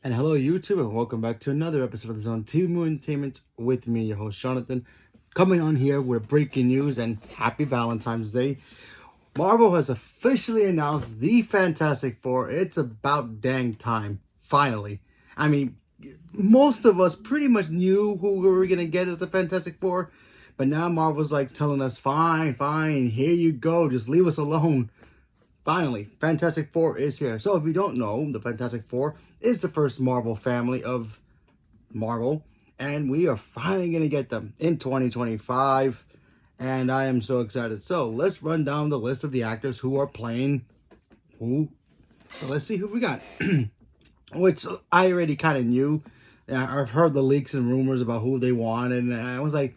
And hello, YouTube, and welcome back to another episode of the Zone TV Movie Entertainment with me, your host, Jonathan, coming on here with breaking news and happy Valentine's Day. Marvel has officially announced the Fantastic Four. It's about dang time, finally. I mean, most of us pretty much knew who we were going to get as the Fantastic Four, but now Marvel's like telling us, fine, here you go, just leave us alone. Finally, Fantastic Four is here. So if you don't know, the Fantastic Four is the first Marvel family of Marvel. And we are finally going to get them in 2025. And I am so excited. So let's run down the list of the actors who are playing who. So let's see who we got. Which I already kind of knew. I've heard the leaks and rumors about who they wanted. And I was like,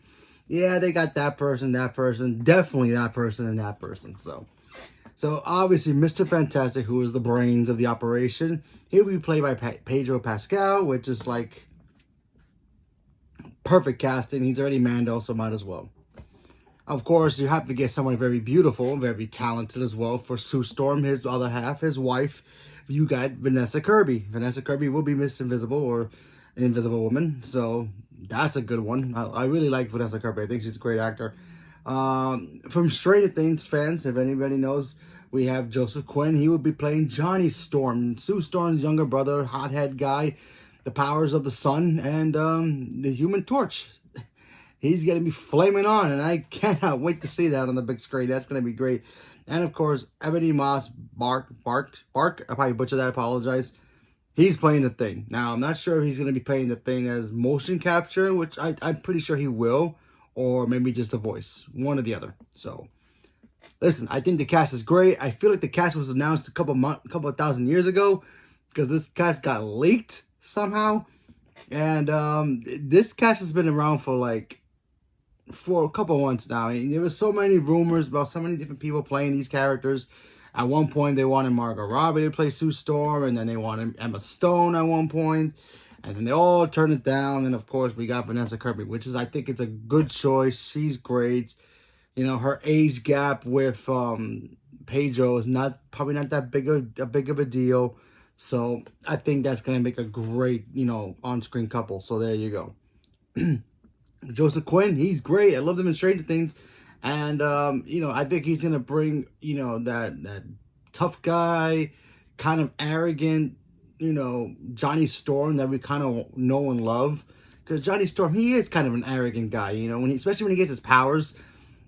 yeah, they got that person, definitely that person, and that person. So obviously, Mr. Fantastic, who is the brains of the operation, he'll be played by Pedro Pascal, which is like perfect casting. He's already Mando, so might as well. Of course, you have to get someone very beautiful, very talented as well. For Sue Storm, his other half, his wife, you got Vanessa Kirby. Vanessa Kirby will be Miss Invisible or Invisible Woman, so that's a good one. I really like Vanessa Kirby. I think she's a great actor. From Stranger Things fans, if anybody knows, we have Joseph Quinn. He will be playing Johnny Storm, Sue Storm's younger brother, hothead guy, the powers of the sun, and the Human Torch. He's going to be flaming on, and I cannot wait to see that on the big screen. That's going to be great. And, of course, Ebony Moss Bark, I probably butchered that, I apologize. He's playing the Thing. Now, I'm not sure if he's going to be playing the Thing as motion capture, which I'm pretty sure he will, or maybe just a voice, one or the other. So, listen, I think the cast is great. I feel like the cast was announced a couple of thousand years ago, because this cast got leaked somehow. And this cast has been around for a couple of months now. And there was so many rumors about so many different people playing these characters. At one point, they wanted Margot Robbie to play Sue Storm, and then they wanted Emma Stone at one point. And then they all turned it down. And, of course, we got Vanessa Kirby, which is, I think it's a good choice. She's great. You know, her age gap with Pedro is probably not that big of a deal. So I think that's going to make a great, on-screen couple. So there you go. Joseph Quinn, he's great. I love him in Stranger Things. And, I think he's going to bring, that tough guy, kind of arrogant, Johnny Storm that we kind of know and love. Because Johnny Storm, he is kind of an arrogant guy, especially when he gets his powers.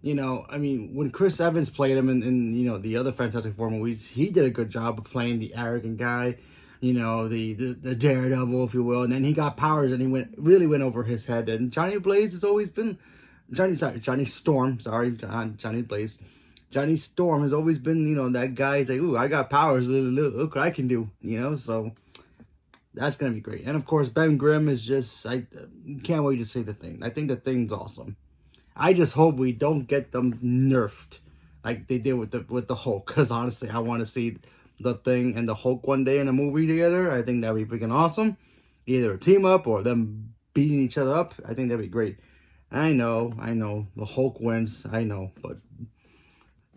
When Chris Evans played him in the other Fantastic Four movies, he did a good job of playing the arrogant guy, the daredevil, if you will. And then he got powers and he really went over his head. And Johnny Blaze has always been, Johnny Storm, Johnny Blaze. Johnny Storm has always been, that guy. He's like, ooh, I got powers, look what I can do, so that's going to be great. And of course, Ben Grimm is just, I can't wait to see the Thing. I think the Thing's awesome. I just hope we don't get them nerfed like they did with the Hulk. Because honestly, I want to see the Thing and the Hulk one day in a movie together. I think that'd be freaking awesome. Either a team up or them beating each other up. I think that'd be great. I know. The Hulk wins. I know. But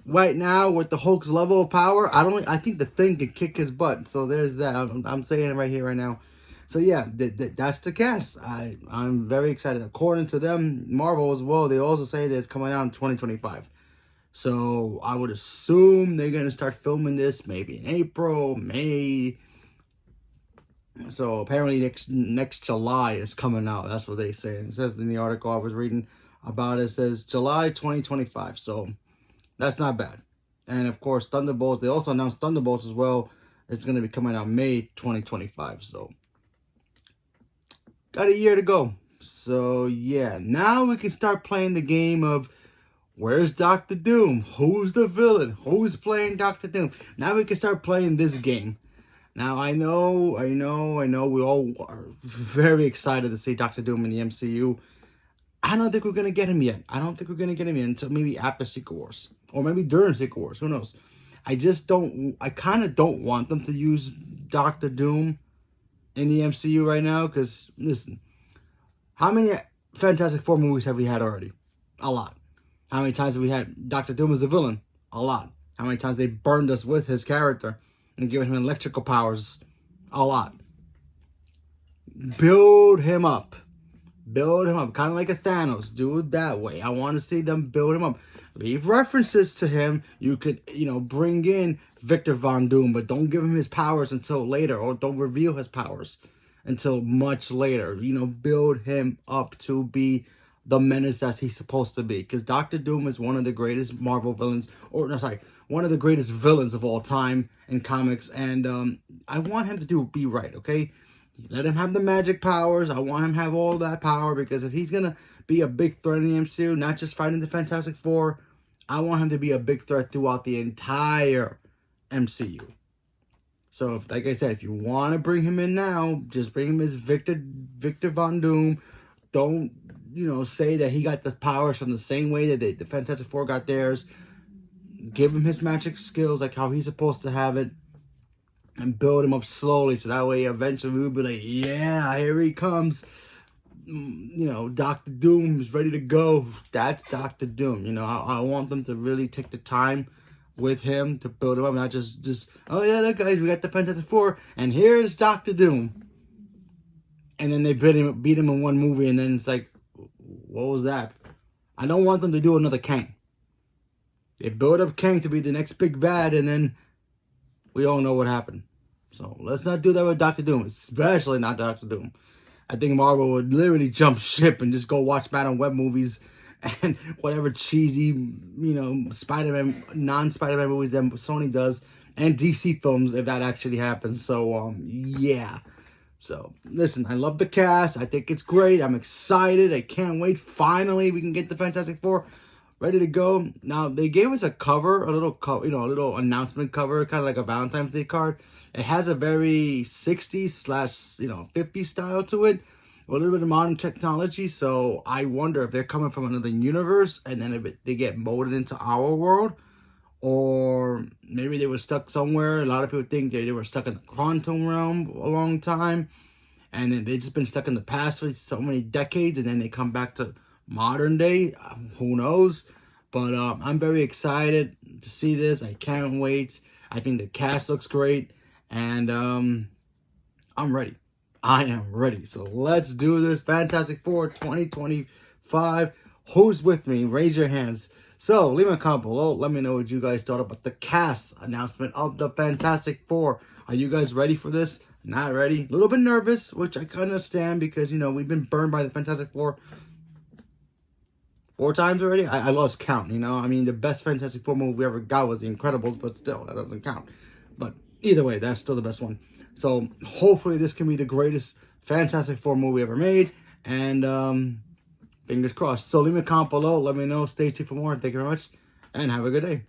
right now, with the Hulk's level of power, I think the Thing can kick his butt. So there's that. I'm saying it right here, right now. So yeah, that's the cast. I'm very excited. According to them, Marvel as well, they also say that it's coming out in 2025. So I would assume they're going to start filming this maybe in April, May. So apparently next July is coming out. That's what they say. It says in the article I was reading about it, says July 2025. So that's not bad. And of course, Thunderbolts, they also announced Thunderbolts as well. It's going to be coming out May 2025. So got a year to go. So, yeah. Now we can start playing the game of where's Doctor Doom? Who's the villain? Who's playing Doctor Doom? Now we can start playing this game. Now, I know. We all are very excited to see Doctor Doom in the MCU. I don't think we're going to get him yet. I don't think we're going to get him yet until maybe after Secret Wars. Or maybe during Secret Wars. Who knows? I kind of don't want them to use Doctor Doom in the MCU right now, because listen, how many Fantastic Four movies have we had already? A lot. How many times have we had Doctor Doom as a villain? A lot. How many times they burned us with his character and given him electrical powers? A lot. build him up. Build him up. Kind of like a Thanos. Do it that way. I want to see them build him up. Leave references to him. You could, bring in Victor Von Doom, but don't give him his powers until later, or don't reveal his powers until much later. Build him up to be the menace that he's supposed to be. Because Doctor Doom is one of the greatest Marvel villains, one of the greatest villains of all time in comics. And I want him to be right, okay? Let him have the magic powers. I want him to have all that power, because if he's going to be a big threat in the MCU, not just fighting the Fantastic Four, I want him to be a big threat throughout the entire MCU. So, like I said, if you want to bring him in now, just bring him as Victor Von Doom. Don't, say that he got the powers from the same way that the Fantastic Four got theirs. Give him his magic skills like how he's supposed to have it. And build him up slowly, so that way eventually we'll be like, yeah, here he comes. Doctor Doom is ready to go. That's Doctor Doom. I want them to really take the time with him to build him up, not just oh yeah, look guys, we got the Fantastic Four, and here's Doctor Doom. And then they beat him in one movie, and then it's like, what was that? I don't want them to do another Kang. They build up Kang to be the next big bad, and then we all know what happened. So let's not do that with Doctor Doom, especially not Doctor Doom. I think Marvel would literally jump ship and just go watch Madam Web movies and whatever cheesy, Spider-Man, non-Spider-Man movies that Sony does, and DC films if that actually happens. So, yeah. So, listen, I love the cast. I think it's great. I'm excited. I can't wait. Finally, we can get the Fantastic Four ready to go. Now, they gave us a cover, a little announcement cover, kind of like a Valentine's Day card. It has a very 60s/50s style to it, a little bit of modern technology. So I wonder if they're coming from another universe, and then if they get molded into our world, or maybe they were stuck somewhere. A lot of people think they were stuck in the quantum realm a long time, and then they've just been stuck in the past for so many decades, and then they come back to modern day. Who knows? But I'm very excited to see this. I can't wait. I think the cast looks great, and I'm ready. I am ready. So let's do this. Fantastic Four 2025. Who's with me? Raise your hands. So leave a comment below. Let me know what you guys thought about the cast announcement of the Fantastic Four. Are you guys ready for this? Not ready. A little bit nervous, which I can understand, because we've been burned by the Fantastic Four 4 times already. I lost count. The best Fantastic Four movie we ever got was The Incredibles, but still, that doesn't count. But either way, that's still the best one. So hopefully this can be the greatest Fantastic Four movie ever made, and fingers crossed. So leave me a comment below. Let me know. Stay tuned for more. Thank you very much, and have a good day.